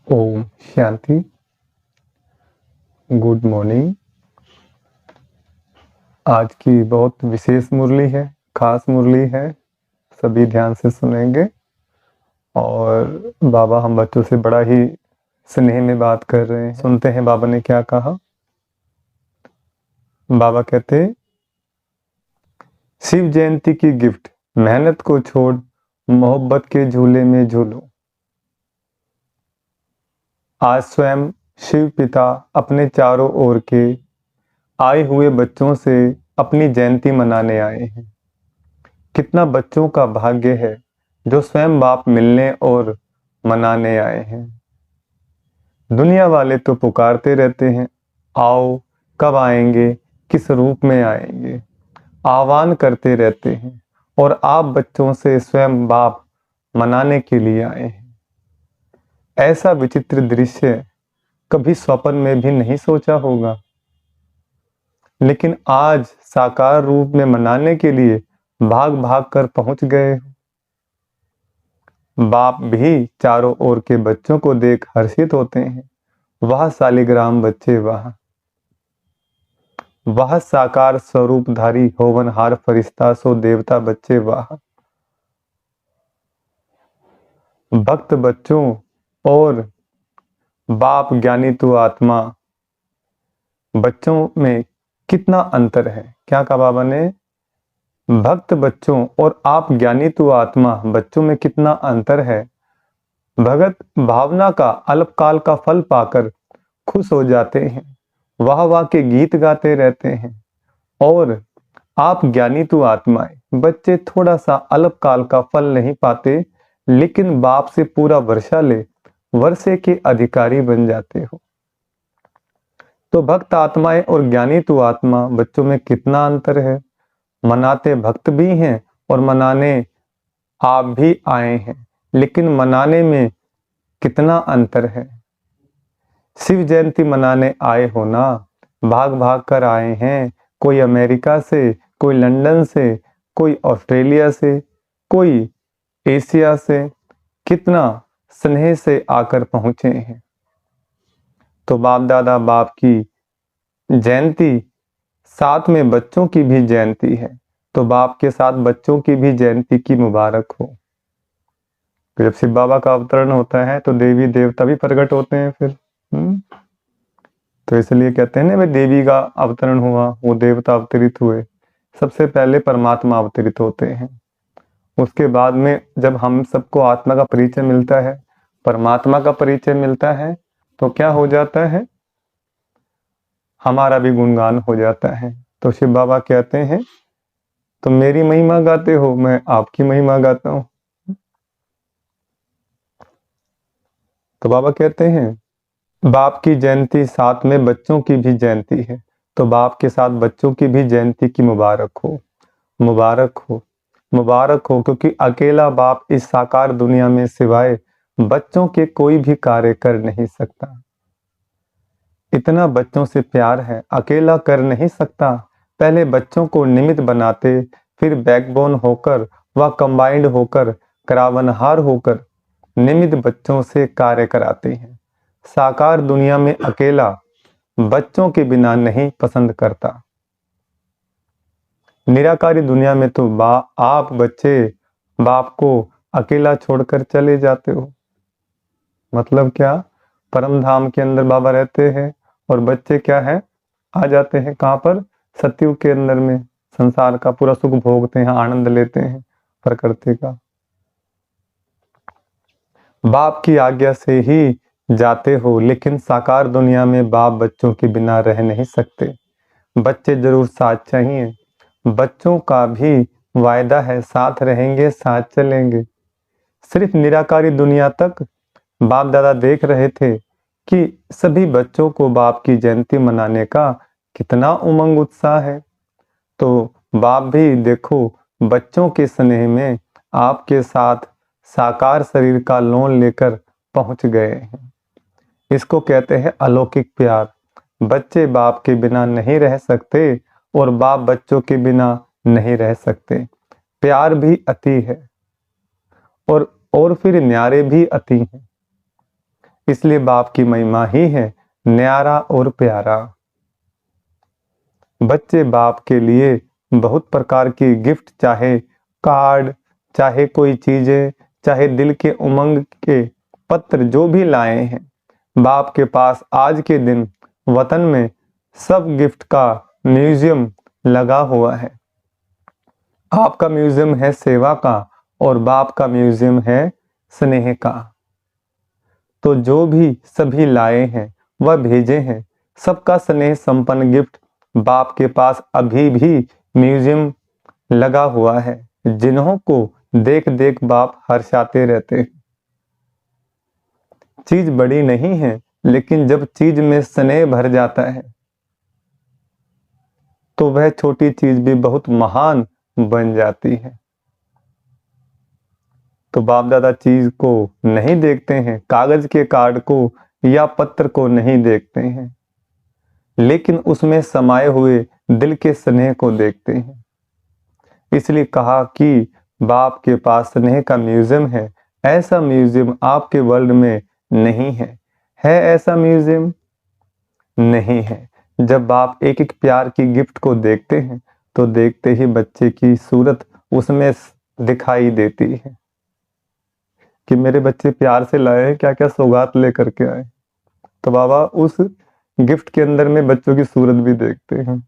Om Shanti. Good morning. आज की बहुत विशेष मुरली है, खास मुरली है, सभी ध्यान से सुनेंगे। और बाबा हम बच्चों से बड़ा ही स्नेह में बात कर रहे हैं। सुनते हैं बाबा ने क्या कहा। बाबा कहते, शिव जयंती की गिफ्ट, मेहनत को छोड़ मोहब्बत के झूले में झूलो। आज स्वयं शिव पिता अपने चारों ओर के आए हुए बच्चों से अपनी जयंती मनाने आए हैं। कितना बच्चों का भाग्य है जो स्वयं बाप मिलने और मनाने आए हैं। दुनिया वाले तो पुकारते रहते हैं, आओ, कब आएंगे, किस रूप में आएंगे, आह्वान करते रहते हैं। और आप बच्चों से स्वयं बाप मनाने के लिए आए हैं। ऐसा विचित्र दृश्य कभी स्वप्न में भी नहीं सोचा होगा, लेकिन आज साकार रूप में मनाने के लिए भाग भाग कर पहुंच गए। बाप भी चारों ओर के बच्चों को देख हर्षित होते हैं। वह शालिग्राम बच्चे, वह साकार स्वरूपधारी होवनहार फरिश्ता सो देवता बच्चे, वाह भक्त बच्चों और बाप ज्ञानी तू आत्मा, बच्चों में कितना अंतर है। क्या कहा बाबा ने? भक्त बच्चों और आप ज्ञानी तू आत्मा, बच्चों में कितना अंतर है। भगत भावना का अल्पकाल का फल पाकर खुश हो जाते हैं, वाह वाह के गीत गाते रहते हैं। और आप ज्ञानी तू आत्माएं, बच्चे थोड़ा सा अल्पकाल का फल नहीं पाते, लेकिन बाप से पूरा वर्षा ले वर्षे के अधिकारी बन जाते हो। तो भक्त आत्माएं और ज्ञानी तू आत्मा, बच्चों में कितना अंतर है। मनाते भक्त भी हैं और मनाने आप भी आए हैं, लेकिन मनाने में कितना अंतर है। शिव जयंती मनाने आए हो ना, भाग भाग कर आए हैं। कोई अमेरिका से, कोई लंदन से, कोई ऑस्ट्रेलिया से, कोई एशिया से, कितना स्नेह से आकर पहुंचे हैं। तो बाप दादा बाप की जयंती साथ में बच्चों की भी जयंती है, तो बाप के साथ बच्चों की भी जयंती की मुबारक हो। जब शिव बाबा का अवतरण होता है तो देवी देवता भी प्रकट होते हैं फिर। तो इसलिए कहते हैं ना, वे देवी का अवतरण हुआ, वो देवता अवतरित हुए। सबसे पहले परमात्मा अवतरित होते हैं। उसके बाद में जब हम सबको आत्मा का परिचय मिलता है, परमात्मा का परिचय मिलता है, तो क्या हो जाता है, हमारा भी गुणगान हो जाता है। तो शिव बाबा कहते हैं, तुम मेरी महिमा गाते हो, मैं आपकी महिमा गाता हूं। तो बाबा कहते हैं, बाप की जयंती साथ में बच्चों की भी जयंती है, तो बाप के साथ बच्चों की भी जयंती की मुबारक हो, मुबारक हो, मुबारक हो। क्योंकि अकेला बाप इस साकार दुनिया में सिवाय बच्चों के कोई भी कार्य कर नहीं सकता। इतना बच्चों से प्यार है, अकेला कर नहीं सकता। पहले बच्चों को निमित्त बनाते, फिर बैकबोन होकर व कंबाइंड होकर, करावनहार होकर निमित्त बच्चों से कार्य कराते हैं। साकार दुनिया में अकेला बच्चों के बिना नहीं पसंद करता। निराकारी दुनिया में तो आप बच्चे बाप को अकेला छोड़कर चले जाते हो। मतलब क्या? परम धाम के अंदर बाबा रहते हैं और बच्चे क्या है, आ जाते हैं कहाँ पर? सतयुग के अंदर में संसार का पूरा सुख भोगते हैं, आनंद लेते हैं प्रकृति का। बाप की आज्ञा से ही जाते हो, लेकिन साकार दुनिया में बाप बच्चों के बिना रह नहीं सकते। बच्चे जरूर साथ चाहिए। बच्चों का भी वायदा है, साथ रहेंगे, साथ चलेंगे। सिर्फ निराकारी दुनिया तक बाप दादा देख रहे थे कि सभी बच्चों को बाप की जयंती मनाने का कितना उमंग उत्साह है। तो बाप भी देखो बच्चों के स्नेह में आपके साथ साकार शरीर का लोन लेकर पहुंच गए हैं। इसको कहते हैं अलौकिक प्यार। बच्चे बाप के बिना नहीं रह सकते और बाप बच्चों के बिना नहीं रह सकते। प्यार भी अति है और फिर न्यारे भी अति हैं। इसलिए बाप की महिमा ही है न्यारा और प्यारा। बच्चे बाप के लिए बहुत प्रकार की गिफ्ट, चाहे कार्ड, चाहे कोई चीजें, चाहे दिल के उमंग के पत्र, जो भी लाए हैं, बाप के पास आज के दिन वतन में सब गिफ्ट का म्यूजियम लगा हुआ है। आपका म्यूजियम है सेवा का और बाप का म्यूजियम है स्नेह का। तो जो भी सभी लाए हैं वह भेजे हैं, सबका स्नेह संपन्न गिफ्ट बाप के पास अभी भी म्यूजियम लगा हुआ है, जिन्हों को देख देख बाप हर्षाते रहते हैं। चीज बड़ी नहीं है, लेकिन जब चीज में स्नेह भर जाता है तो वह छोटी चीज भी बहुत महान बन जाती है। तो बाप दादा चीज को नहीं देखते हैं, कागज के कार्ड को या पत्र को नहीं देखते हैं, लेकिन उसमें समाये हुए दिल के स्नेह को देखते हैं। इसलिए कहा कि बाप के पास स्नेह का म्यूजियम है। ऐसा म्यूजियम आपके वर्ल्ड में नहीं है। है ऐसा म्यूजियम? नहीं है। जब बाप एक एक प्यार की गिफ्ट को देखते हैं तो देखते ही बच्चे की सूरत उसमें दिखाई देती है कि मेरे बच्चे प्यार से लाए हैं, क्या क्या सौगात लेकर के आए। तो बाबा उस गिफ्ट के अंदर में बच्चों की सूरत भी देखते हैं।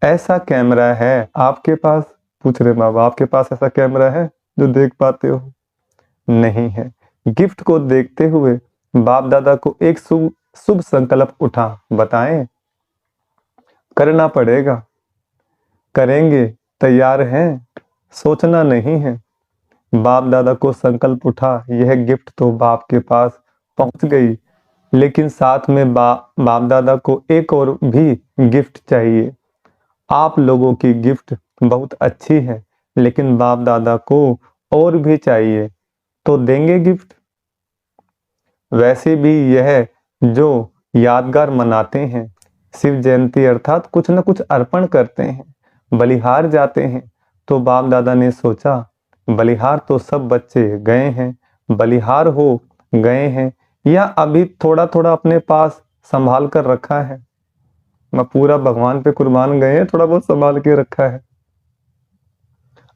ऐसा कैमरा है आपके पास? पूछ रहे बाबा, आपके पास ऐसा कैमरा है जो देख पाते हो? नहीं है। गिफ्ट को देखते हुए बाप दादा को एक शुभ संकल्प उठा बताएं, करना पड़ेगा, करेंगे, तैयार हैं, सोचना नहीं है। बाप दादा को संकल्प उठा, यह गिफ्ट तो बाप के पास पहुंच गई, लेकिन साथ में बाप दादा को एक और भी गिफ्ट चाहिए। आप लोगों की गिफ्ट बहुत अच्छी है, लेकिन बाप दादा को और भी चाहिए, तो देंगे गिफ्ट? वैसे भी यह जो यादगार मनाते हैं, शिव जयंती अर्थात कुछ न कुछ अर्पण करते हैं, बलिहार जाते हैं, तो बाप दादा ने सोचा बलिहार तो सब बच्चे गए हैं, बलिहार हो गए हैं, या अभी थोड़ा थोड़ा अपने पास संभाल कर रखा है, मैं पूरा भगवान पे कुर्बान गए हैं, थोड़ा बहुत संभाल के रखा है।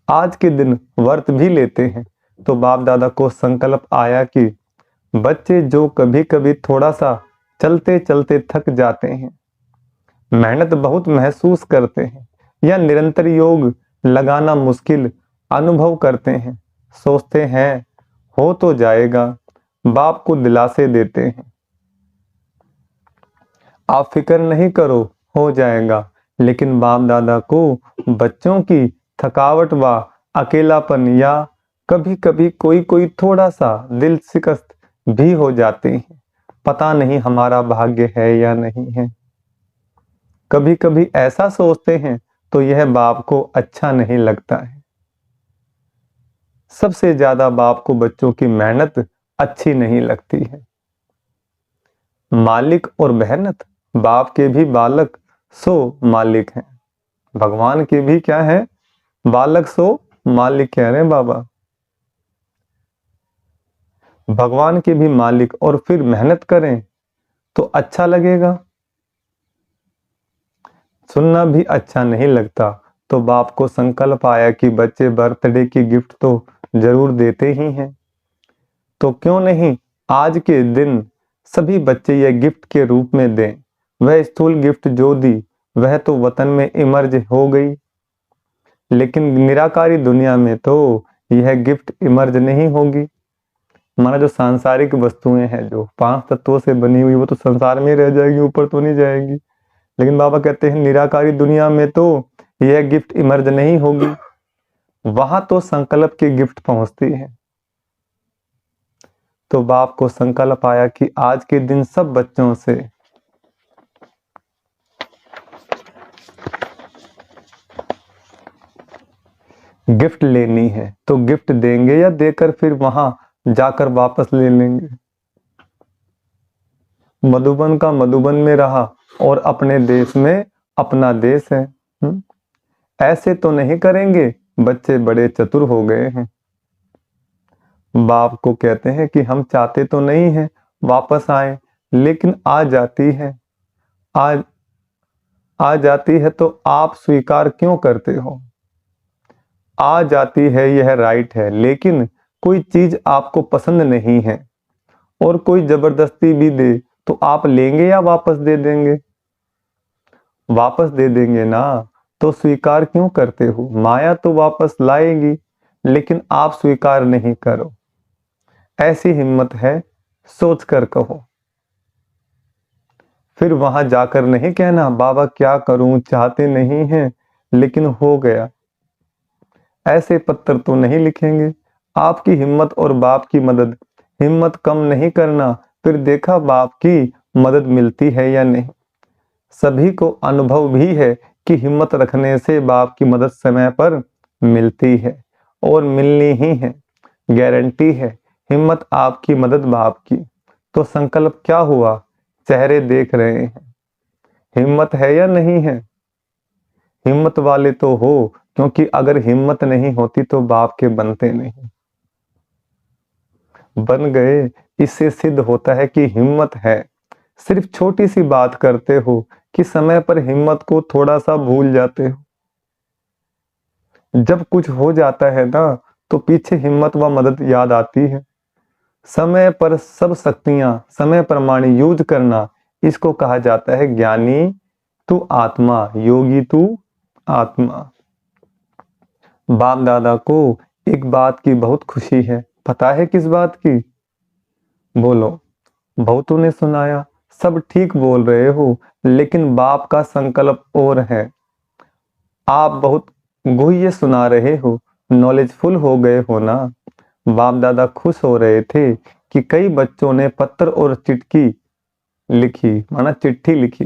आज के दिन व्रत भी लेते हैं, तो बाप दादा को संकल्प आया कि बच्चे जो कभी कभी थोड़ा सा चलते चलते थक जाते हैं, मेहनत बहुत महसूस करते हैं, या निरंतर योग लगाना मुश्किल अनुभव करते हैं, सोचते हैं हो तो जाएगा, बाप को दिलासे देते हैं, आप फिक्र नहीं करो, हो जाएगा। लेकिन बाप दादा को बच्चों की थकावट व अकेलापन या कभी कभी कोई थोड़ा सा दिल शिकस्त भी हो जाते हैं, पता नहीं हमारा भाग्य है या नहीं है। कभी कभी ऐसा सोचते हैं तो यह बाप को अच्छा नहीं लगता है। सबसे ज्यादा बाप को बच्चों की मेहनत अच्छी नहीं लगती है। मालिक और मेहनत, बाप के भी बालक सो मालिक हैं, भगवान के भी क्या है? बालक सो मालिक कह रहे हैं बाबा। भगवान के भी मालिक और फिर मेहनत करें तो अच्छा लगेगा? सुनना भी अच्छा नहीं लगता। तो बाप को संकल्प आया कि बच्चे बर्थडे की गिफ्ट तो जरूर देते ही हैं, तो क्यों नहीं आज के दिन सभी बच्चे यह गिफ्ट के रूप में दें। वह स्थूल गिफ्ट जो दी वह तो वतन में इमर्ज हो गई, लेकिन निराकारी दुनिया में तो यह गिफ्ट इमर्ज नहीं होगी। हमारा जो सांसारिक वस्तुएं हैं जो 5 तत्वों से बनी हुई, वो तो संसार में रह जाएगी, ऊपर तो नहीं जाएगी। लेकिन बाबा कहते हैं निराकारी दुनिया में तो यह गिफ्ट इमर्ज नहीं होगी, वहां तो संकल्प की गिफ्ट पहुंचती है। तो बाप को संकल्प आया कि आज के दिन सब बच्चों से गिफ्ट लेनी है, तो गिफ्ट देंगे या देकर फिर वहां जाकर वापस ले लेंगे। मधुबन का मधुबन में रहा और अपने देश में अपना देश है। ऐसे तो नहीं करेंगे, बच्चे बड़े चतुर हो गए हैं। बाप को कहते हैं कि हम चाहते तो नहीं हैं, वापस आए, लेकिन आ जाती है, आ जाती है तो आप स्वीकार क्यों करते हो? आ जाती है यह राइट है, लेकिन कोई चीज आपको पसंद नहीं है और कोई जबरदस्ती भी दे तो आप लेंगे या वापस दे देंगे? वापस दे देंगे ना, तो स्वीकार क्यों करते हो? माया तो वापस लाएगी, लेकिन आप स्वीकार नहीं करो। ऐसी हिम्मत है, सोच कर कहो। फिर वहां जाकर नहीं कहना बाबा क्या करूं, चाहते नहीं हैं लेकिन हो गया। ऐसे पत्र तो नहीं लिखेंगे। आपकी हिम्मत और बाप की मदद, हिम्मत कम नहीं करना, फिर देखा बाप की मदद मिलती है या नहीं। सभी को अनुभव भी है कि हिम्मत रखने से बाप की मदद समय पर मिलती है और मिलनी ही है, गारंटी है। हिम्मत आपकी, मदद बाप की। तो संकल्प क्या हुआ? चेहरे देख रहे हैं। हिम्मत है या नहीं है? हिम्मत वाले तो हो, क्योंकि अगर हिम्मत नहीं होती तो बाप के बनते नहीं। बन गए, इससे सिद्ध होता है कि हिम्मत है। सिर्फ छोटी सी बात करते हो कि समय पर हिम्मत को थोड़ा सा भूल जाते हो। जब कुछ हो जाता है ना, तो पीछे हिम्मत व मदद याद आती है। समय पर सब शक्तियां समय प्रमाण यूज करना, इसको कहा जाता है ज्ञानी तू आत्मा, योगी तू आत्मा। बाप दादा को एक बात की बहुत खुशी है। पता है किस बात की? बोलो। बहुतों ने सुनाया, सब ठीक बोल रहे हो, लेकिन बाप का संकल्प और है। आप बहुत गुह्य सुना रहे हो, नॉलेजफुल हो गए हो ना। बाप दादा खुश हो रहे थे कि कई बच्चों ने पत्र और चिट्ठी लिखी, माना चिट्ठी लिखी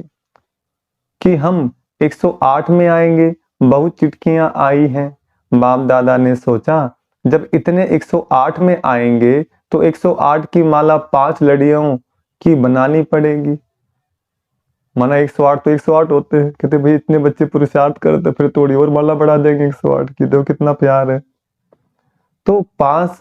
कि हम 108 में आएंगे। बहुत चिट्ठियां आई हैं। बाप दादा ने सोचा जब इतने 108 में आएंगे तो 108 की माला 5 लड़ियों की बनानी पड़ेगी। माना 108 तो 108 होते हैं। कहते भाई इतने बच्चे पुरुषार्थ करते, फिर थोड़ी और माला बढ़ा देंगे 108 की। देखो कितना प्यार है। तो 5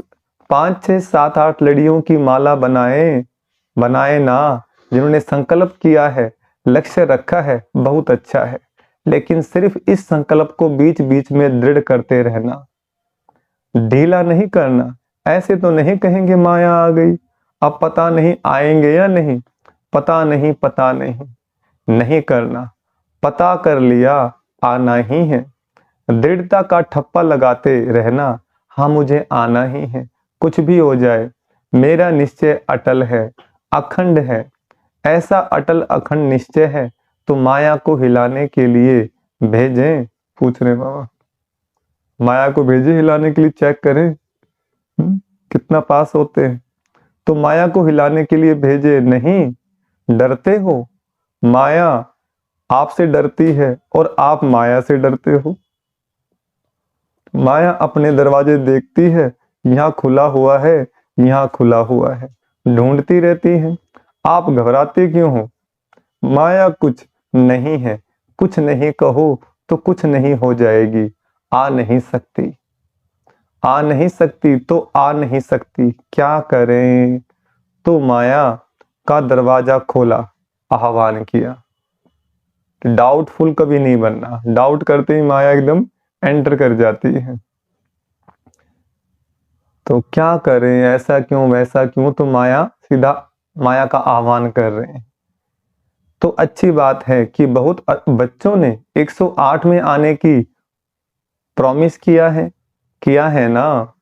5 6 7 8 लड़ियों की माला बनाए ना। जिन्होंने संकल्प किया है, लक्ष्य रखा है, बहुत अच्छा है। लेकिन सिर्फ इस संकल्प को बीच बीच में दृढ़ करते रहना, ढीला नहीं करना। ऐसे तो नहीं कहेंगे माया आ गई, अब पता नहीं आएंगे या नहीं। पता नहीं, पता नहीं, नहीं करना। पता कर लिया, आना ही है। दृढ़ता का ठप्पा लगाते रहना, हाँ मुझे आना ही है। कुछ भी हो जाए, मेरा निश्चय अटल है, अखंड है। ऐसा अटल अखंड निश्चय है तो माया को हिलाने के लिए भेजें? पूछ रहे बाबा। माया को भेजे हिलाने के लिए, चेक करें कितना पास होते हैं। तो माया को हिलाने के लिए भेजे नहीं। डरते हो, माया आपसे डरती है और आप माया से डरते हो। माया अपने दरवाजे देखती है, यहाँ खुला हुआ है, यहाँ खुला हुआ है, ढूंढती रहती है। आप घबराते क्यों हो? माया कुछ नहीं है। कुछ नहीं कहो तो कुछ नहीं हो जाएगी। आ नहीं सकती, आ नहीं सकती तो आ नहीं सकती। क्या करें? तो माया का दरवाजा खोला, आह्वान किया। डाउटफुल कभी नहीं बनना। डाउट करते ही माया एकदम एंटर कर जाती है। तो क्या करें, ऐसा क्यों वैसा क्यों? तो माया सीधा माया का आह्वान कर रहे हैं। तो अच्छी बात है कि बहुत बच्चों ने 108 में आने की प्रॉमिस किया है ना।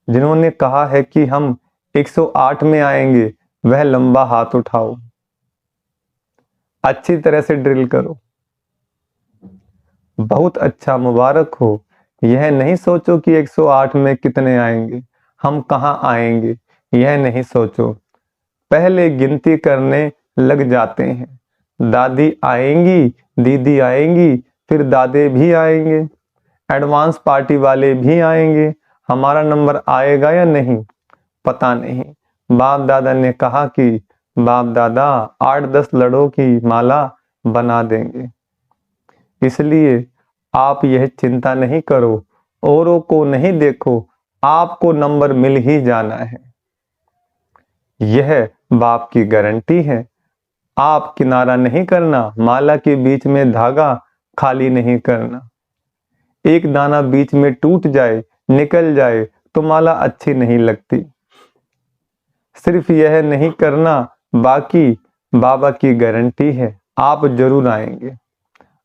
जिन्होंने कहा है कि हम 108 में आएंगे, वह लंबा हाथ उठाओ। अच्छी तरह से ड्रिल करो। बहुत अच्छा, मुबारक हो। यह नहीं सोचो कि 108 में कितने आएंगे, हम कहाँ आएंगे, यह नहीं सोचो। पहले गिनती करने लग जाते हैं। दादी आएंगी, दीदी आएंगी, फिर दादे भी आएंगे, एडवांस पार्टी वाले भी आएंगे। हमारा नंबर आएगा या नहीं, पता नहीं। बाप दादा ने कहा कि बाप दादा 8-10 लड़ों की माला बना देंगे। इसलिए आप यह चिंता नहीं करो, औरों को नहीं देखो, आपको नंबर मिल ही जाना है। यह बाप की गारंटी है। आप किनारा नहीं करना, माला के बीच में धागा खाली नहीं करना। एक दाना बीच में टूट जाए, निकल जाए तो माला अच्छी नहीं लगती। सिर्फ यह नहीं करना, बाकी बाबा की गारंटी है आप जरूर आएंगे।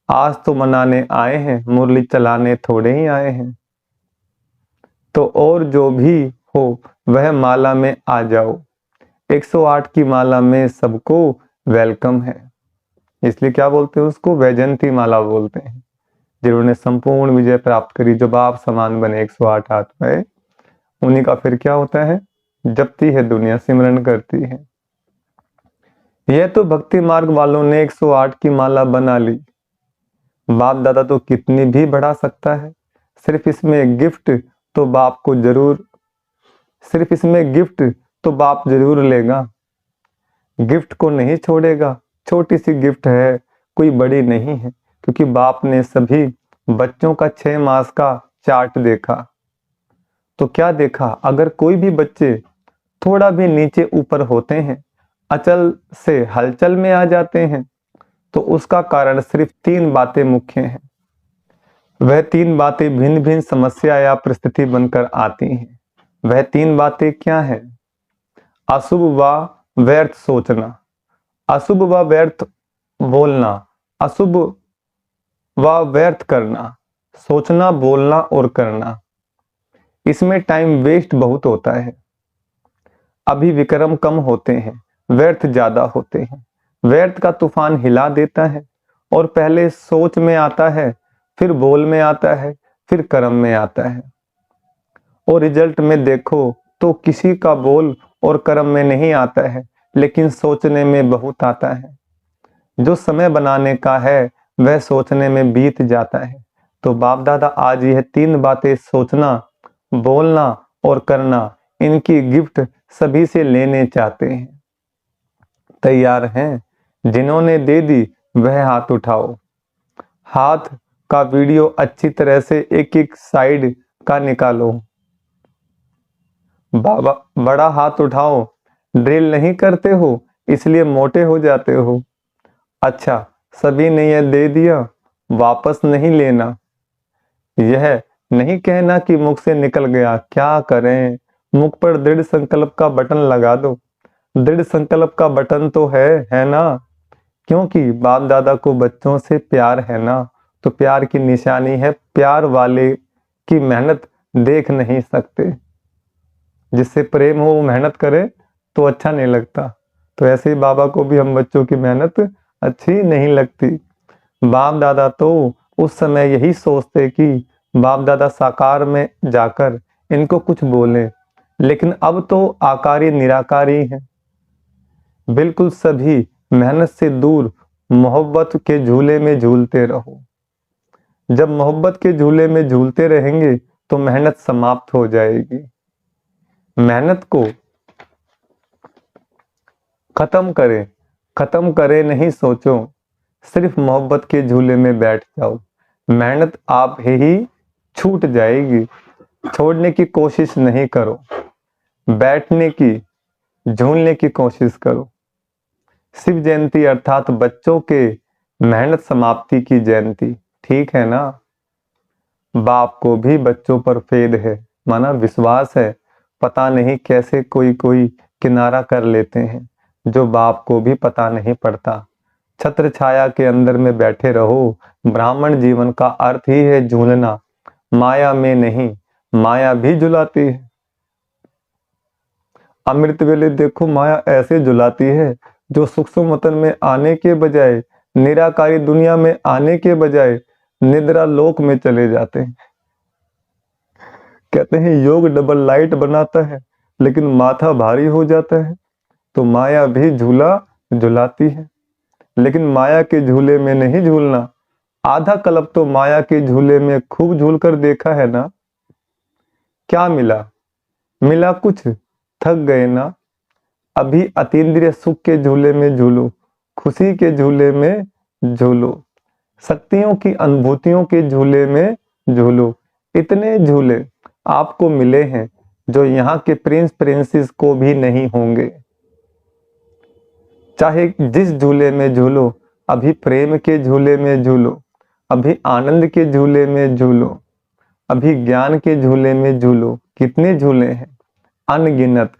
आज तो मनाने आए हैं, मुरली चलाने थोड़े ही आए हैं। तो और जो भी हो वह माला में आ जाओ। 108 की माला में सबको वेलकम है। इसलिए क्या बोलते हैं उसको? वैजंती माला बोलते हैं। जिन्होंने संपूर्ण विजय प्राप्त करी, जो बाप समान बने 108 आत्माएं, उन्हीं का फिर क्या होता है? जपती है दुनिया, सिमरन करती है। यह तो भक्ति मार्ग वालों ने 108 की माला बना ली। बाप दादा तो कितनी भी बढ़ा सकता है, सिर्फ इसमें गिफ्ट तो बाप को जरूर, सिर्फ इसमें गिफ्ट तो बाप जरूर लेगा। गिफ्ट को नहीं छोड़ेगा। छोटी सी गिफ्ट है, कोई बड़ी नहीं है, क्योंकि बाप ने सभी बच्चों का 6 मास का चार्ट देखा। तो क्या देखा? अगर कोई भी बच्चे थोड़ा भी नीचे ऊपर होते हैं, अचल से हलचल में आ जाते हैं, तो उसका कारण सिर्फ 3 बातें मुख्य हैं। वह 3 बातें भिन्न भिन्न समस्या या परिस्थिति बनकर आती हैं। वह 3 बातें क्या हैं? अशुभ व व्यर्थ सोचना, अशुभ व व्यर्थ बोलना, अशुभ व व्यर्थ करना, सोचना, बोलना और करना। इसमें टाइम वेस्ट बहुत होता है। अभी विक्रम कम होते हैं, व्यर्थ ज्यादा होते हैं। व्यर्थ का तूफान हिला देता है और पहले सोच में आता है, फिर बोल में आता है, फिर कर्म में आता है। और रिजल्ट में देखो तो किसी का बोल और कर्म में नहीं आता है, लेकिन सोचने में बहुत आता है। जो समय बनाने का है वह सोचने में बीत जाता है। तो बाप दादा आज यह 3 बातें, सोचना, बोलना और करना, इनकी गिफ्ट सभी से लेने चाहते हैं। तैयार हैं? जिन्होंने दे दी वह हाथ उठाओ। हाथ का वीडियो अच्छी तरह से एक एक साइड का निकालो। बाबा, बड़ा हाथ उठाओ। ड्रिल नहीं करते हो इसलिए मोटे हो जाते हो। अच्छा, सभी ने यह दे दिया, वापस नहीं लेना। यह नहीं कहना कि मुख से निकल गया, क्या करें? मुख पर दृढ़ संकल्प का बटन लगा दो। दृढ़ संकल्प का बटन तो है ना? क्योंकि बाप दादा को बच्चों से प्यार है ना, तो प्यार की निशानी है, प्यार वाले की मेहनत देख नहीं सकते। जिससे प्रेम हो वो मेहनत करे तो अच्छा नहीं लगता। तो ऐसे ही बाबा को भी हम बच्चों की मेहनत अच्छी नहीं लगती। बाप दादा तो उस समय यही सोचते कि बाप दादा साकार में जाकर इनको कुछ बोले, लेकिन अब तो आकारी निराकारी है। बिल्कुल सभी मेहनत से दूर मोहब्बत के झूले में झूलते रहो। जब मोहब्बत के झूले में झूलते रहेंगे तो मेहनत समाप्त हो जाएगी। मेहनत को खत्म करे नहीं सोचो, सिर्फ मोहब्बत के झूले में बैठ जाओ। मेहनत आप ही छूट जाएगी। छोड़ने की कोशिश नहीं करो, बैठने की, झूलने की कोशिश करो। शिव जयंती अर्थात बच्चों के मेहनत समाप्ति की जयंती, ठीक है ना? बाप को भी बच्चों पर फेद है, माना विश्वास है। पता नहीं कैसे कोई कोई किनारा कर लेते हैं, जो बाप को भी पता नहीं पड़ता। छत्र छाया के अंदर में बैठे रहो। ब्राह्मण जीवन का अर्थ ही है झूलना, माया में नहीं। माया भी झुलाती है। अमृत वेले देखो माया ऐसे झुलाती है, जो सूक्ष्म वतन में आने के बजाय, निराकारी दुनिया में आने के बजाय निद्रा लोक में चले जाते हैं। कहते हैं योग डबल लाइट बनाता है, लेकिन माथा भारी हो जाता है। तो माया भी झूला झुलाती है, लेकिन माया के झूले में नहीं झूलना। आधा कल्प तो माया के झूले में खूब झूल कर देखा है ना। क्या मिला? मिला कुछ? थक गए ना। अभी अतीन्द्रिय सुख के झूले में झूलो, खुशी के झूले में झूलो, शक्तियों की अनुभूतियों के झूले में झूलो। इतने झूले आपको मिले हैं जो यहाँ के प्रिंस प्रिंसेस को भी नहीं होंगे। चाहे जिस झूले में झूलो, अभी प्रेम के झूले में झूलो, अभी आनंद के झूले में झूलो, अभी ज्ञान के झूले में झूलो। कितने झूले हैं, अनगिनत।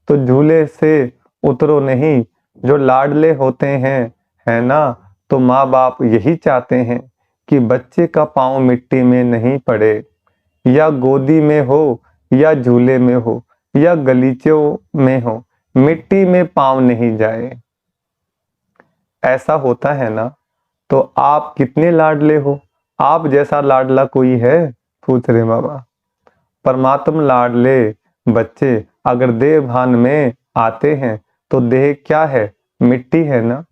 तो झूले से उतरो नहीं, जो लाडले होते हैं, है ना। तो माँ बाप यही चाहते हैं कि बच्चे का पाँव मिट्टी में नहीं पड़े, या गोदी में हो या झूले में हो या गलीचों में हो, मिट्टी में पाँव नहीं जाए। ऐसा होता है ना। तो आप कितने लाडले हो, आप जैसा लाडला कोई है, पूछ रहे बाबा। परमात्म लाडले बच्चे अगर देह भान में आते हैं तो देह क्या है, मिट्टी है ना।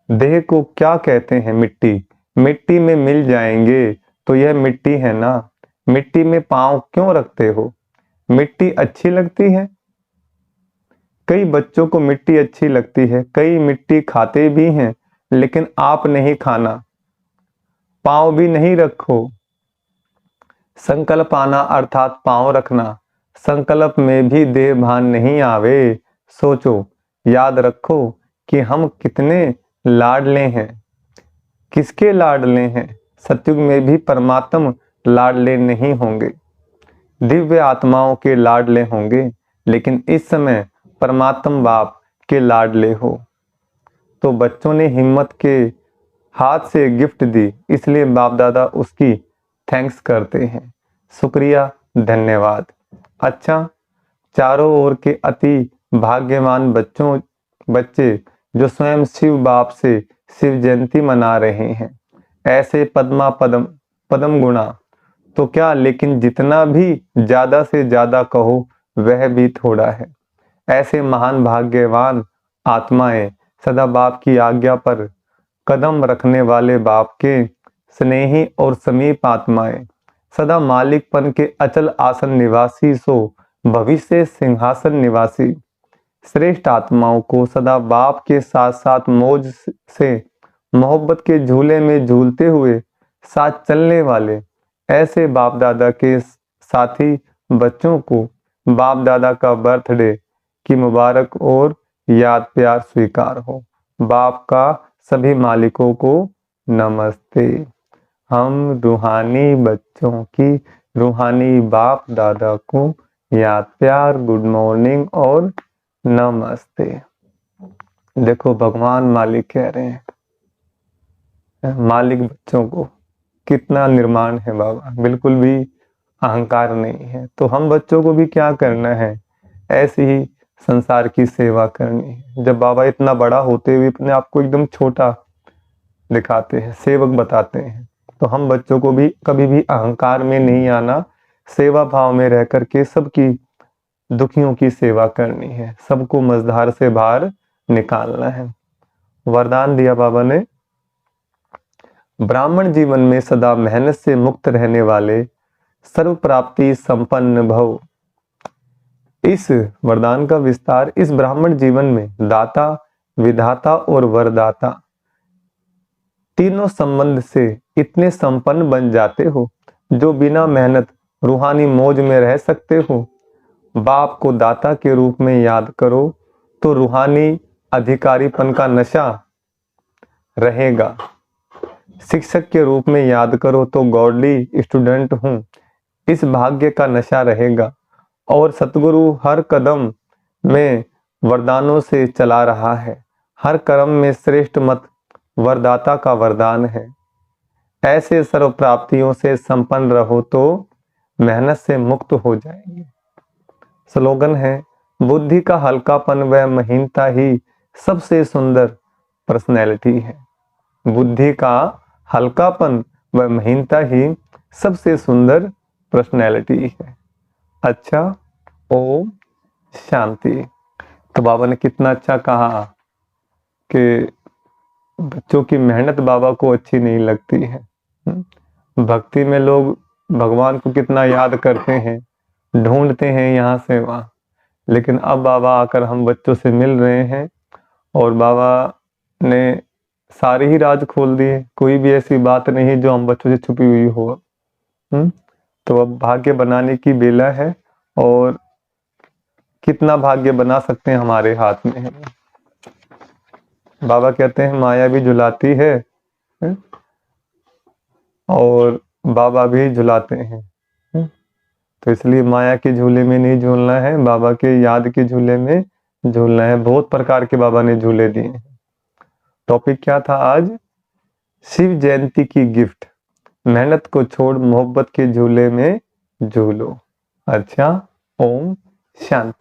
देह को क्या कहते हैं, मिट्टी। मिट्टी में मिल जाएंगे तो यह मिट्टी है ना। मिट्टी में पाँव क्यों रखते हो, मिट्टी अच्छी लगती है। कई बच्चों को मिट्टी अच्छी लगती है, कई मिट्टी खाते भी हैं, लेकिन आप नहीं खाना, पाँव भी नहीं रखो। संकल्प आना अर्थात पाँव रखना। संकल्प में भी देह भान नहीं आवे। सोचो, याद रखो कि हम कितने लाडले हैं। किसके लाडले हैं, सतयुग में भी परमात्म लाडले नहीं होंगे, दिव्य आत्माओं के लाडले होंगे। लेकिन इस समय परमात्म बाप के लाडले हो। तो बच्चों ने हिम्मत के हाथ से गिफ्ट दी, इसलिए बाप दादा उसकी थैंक्स करते हैं, शुक्रिया, धन्यवाद। अच्छा, चारों ओर के अति भाग्यवान बच्चे जो स्वयं शिव बाप से शिव जयंती मना रहे हैं, ऐसे पदम गुणा तो क्या, लेकिन जितना भी ज्यादा से ज्यादा कहो वह भी थोड़ा है। ऐसे महान भाग्यवान आत्माएं सदा बाप की आज्ञा पर कदम रखने वाले बाप के स्नेही और समीप आत्माएं, सदा मालिकपन के अचल आसन निवासी सो भविष्य सिंहासन निवासी श्रेष्ठ आत्माओं को सदा बाप के साथ साथ मौज से मोहब्बत के झूले में झूलते हुए साथ चलने वाले ऐसे बाप दादा के साथी बच्चों को बाप दादा का बर्थडे की मुबारक और याद प्यार स्वीकार हो। बाप का सभी मालिकों को नमस्ते। हम रूहानी बच्चों की रूहानी बाप दादा को याद प्यार, गुड मॉर्निंग और नमस्ते। देखो भगवान मालिक कह रहे हैं, मालिक बच्चों को कितना निर्माण है बाबा, बिल्कुल भी अहंकार नहीं है। तो हम बच्चों को भी क्या करना है, ऐसी ही संसार की सेवा करनी है। जब बाबा इतना बड़ा होते हुए अपने आप को एकदम छोटा दिखाते हैं, सेवक बताते हैं, तो हम बच्चों को भी कभी भी अहंकार में नहीं आना, सेवा भाव में रह करके सबकी दुखियों की सेवा करनी है, सबको मझधार से बाहर निकालना है। वरदान दिया बाबा ने, ब्राह्मण जीवन में सदा मेहनत से मुक्त रहने वाले सर्व प्राप्ति संपन्न भव। इस वरदान का विस्तार, इस ब्राह्मण जीवन में दाता, विधाता और वरदाता तीनों संबंध से इतने संपन्न बन जाते हो जो बिना मेहनत रूहानी मौज में रह सकते हो। बाप को दाता के रूप में याद करो तो रूहानी अधिकारीपन का नशा रहेगा। शिक्षक के रूप में याद करो तो गॉडली स्टूडेंट हूं, इस भाग्य का नशा रहेगा। और सतगुरु हर कदम में वरदानों से चला रहा है, हर कर्म में श्रेष्ठ मत वरदाता का वरदान है। ऐसे सर्व प्राप्तियों से संपन्न रहो तो मेहनत से मुक्त हो जाएंगे। स्लोगन है, बुद्धि का हल्कापन व महीनता ही सबसे सुंदर पर्सनैलिटी है। बुद्धि का हल्कापन व महीनता ही सबसे सुंदर पर्सनैलिटी है। अच्छा, ओम शांति। तो बाबा ने कितना अच्छा कहा कि बच्चों की मेहनत बाबा को अच्छी नहीं लगती है। भक्ति में लोग भगवान को कितना याद करते हैं, ढूंढते हैं यहाँ से वहाँ, लेकिन अब बाबा आकर हम बच्चों से मिल रहे हैं और बाबा ने सारे ही राज खोल दिए। कोई भी ऐसी बात नहीं जो हम बच्चों से छुपी हुई हो। तो अब भाग्य बनाने की बेला है और कितना भाग्य बना सकते हैं हमारे हाथ में है। बाबा कहते हैं माया भी झुलाती है और बाबा भी झुलाते हैं। तो इसलिए माया के झूले में नहीं झूलना है, बाबा के याद के झूले में झूलना है। बहुत प्रकार के बाबा ने झूले दिए हैं। टॉपिक क्या था आज? शिव जयंती की गिफ्ट। मेहनत को छोड़ मोहब्बत के झूले में झूलो। अच्छा, ओम शांति।